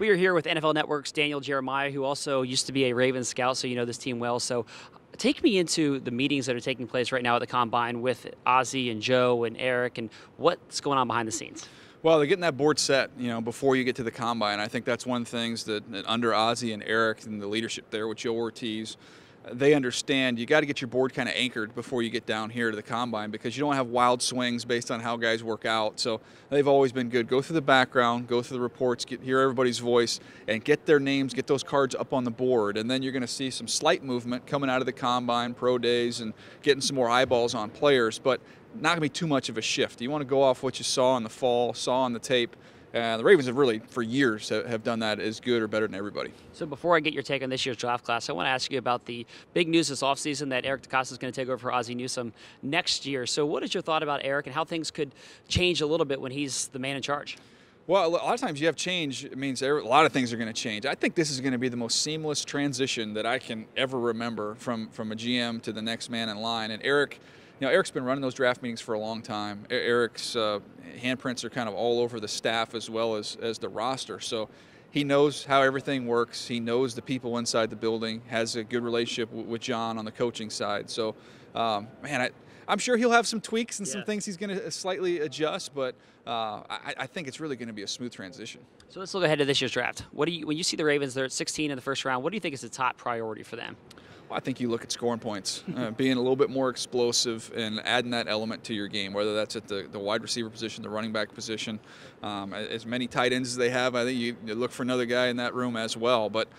We are here with NFL Network's Daniel Jeremiah, who also used to be a Ravens scout, so you know this team well. So take me into the meetings that are taking place right now at the Combine with Ozzie and Joe and Eric, and what's going on behind the scenes. Well, they're getting that board set, before you get to the Combine. I think that's one of the things that under Ozzie and Eric and the leadership there with Joe Ortiz, they understand you got to get your board kind of anchored before you get down here to the Combine, because you don't have wild swings based on how guys work out. So they've always been good. Go through the background, go through the reports, hear everybody's voice, and get their names, get those cards up on the board. And then you're going to see some slight movement coming out of the Combine, pro days, and getting some more eyeballs on players, but not going to be too much of a shift. You want to go off what you saw in the fall, saw on the tape. The Ravens have really, for years, have done that as good or better than everybody. So before I get your take on this year's draft class, I want to ask you about the big news this offseason that Eric DeCosta is going to take over for Ozzie Newsome next year. So what is your thought about Eric and how things could change a little bit when he's the man in charge? Well, a lot of times you have change, it means a lot of things are going to change. I think this is going to be the most seamless transition that I can ever remember from a GM to the next man in line. And Eric, Eric's been running those draft meetings for a long time. Eric's handprints are kind of all over the staff as well as the roster. So he knows how everything works. He knows the people inside the building, has a good relationship with John on the coaching side. So, I'm sure he'll have some tweaks and some things he's going to slightly adjust, but I think it's really going to be a smooth transition. So let's look ahead to this year's draft. When you see the Ravens, they're at 16 in the first round, what do you think is the top priority for them? Well, I think you look at scoring points, being a little bit more explosive and adding that element to your game, whether that's at the wide receiver position, the running back position. As many tight ends as they have, I think you look for another guy in that room as well. But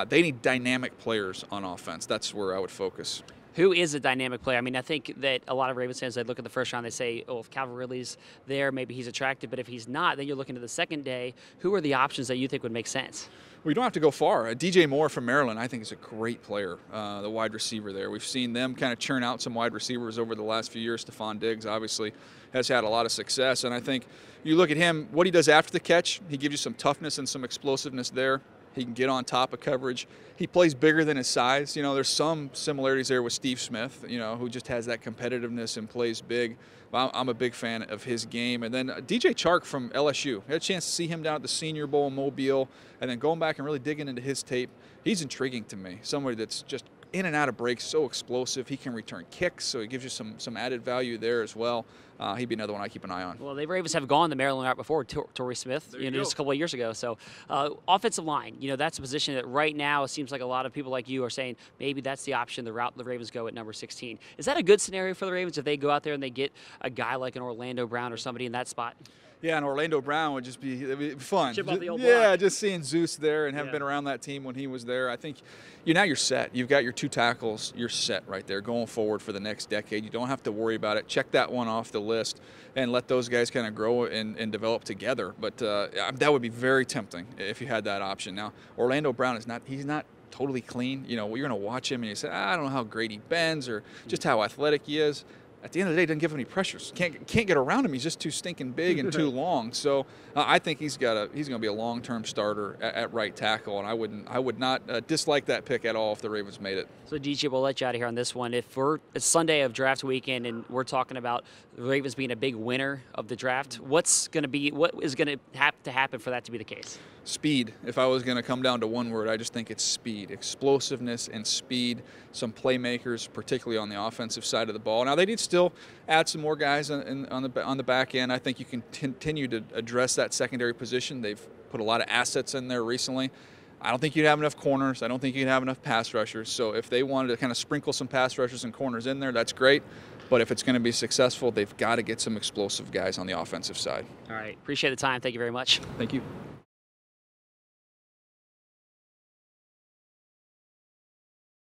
they need dynamic players on offense. That's where I would focus. Who is a dynamic player? I mean, I think that a lot of Ravens fans, they look at the first round, they say, oh, if Calvin Ridley's there, maybe he's attractive. But if he's not, then you're looking to the second day. Who are the options that you think would make sense? Well, you don't have to go far. DJ Moore from Maryland, I think, is a great player, the wide receiver there. We've seen them kind of churn out some wide receivers over the last few years. Stephon Diggs, obviously, has had a lot of success. And I think you look at him, what he does after the catch, he gives you some toughness and some explosiveness there. He can get on top of coverage. He plays bigger than his size. There's some similarities there with Steve Smith, who just has that competitiveness and plays big. I'm a big fan of his game. And then DJ Chark from LSU. I had a chance to see him down at the Senior Bowl in Mobile, and then going back and really digging into his tape. He's intriguing to me. Somebody that's just in and out of breaks, so explosive. He can return kicks, so he gives you some added value there as well. He'd be another one I keep an eye on. Well, the Ravens have gone the Maryland route before, Torrey Smith, just a couple of years ago. So offensive line, that's a position that right now it seems like a lot of people like you are saying maybe that's the option, the route the Ravens go at number 16. Is that a good scenario for the Ravens if they go out there and they get a guy like an Orlando Brown or somebody in that spot? Yeah, and Orlando Brown would just be fun. Chip off the old yeah, block. Just seeing Zeus there and having been around that team when he was there. I think now you're set. You've got your two tackles. You're set right there going forward for the next decade. You don't have to worry about it. Check that one off the list and let those guys kind of grow and develop together. But that would be very tempting if you had that option. Now, Orlando Brown he's not totally clean. You're going to watch him and you say, I don't know how great he bends or just how athletic he is. At the end of the day, he doesn't give him any pressures. Can't get around him. He's just too stinking big and too long. So I think he's going to be a long-term starter at right tackle, and I would not dislike that pick at all if the Ravens made it. So DJ, we'll let you out of here on this one. It's Sunday of draft weekend, and we're talking about the Ravens being a big winner of the draft, what is going to have to happen for that to be the case? Speed. If I was going to come down to one word, I just think it's speed, explosiveness and speed. Some playmakers, particularly on the offensive side of the ball. Now they need to still add some more guys on the back end. I think you can continue to address that secondary position. They've put a lot of assets in there recently. I don't think you'd have enough corners. I don't think you'd have enough pass rushers. So if they wanted to kind of sprinkle some pass rushers and corners in there, that's great. But if it's going to be successful, they've got to get some explosive guys on the offensive side. All right. Appreciate the time. Thank you very much. Thank you.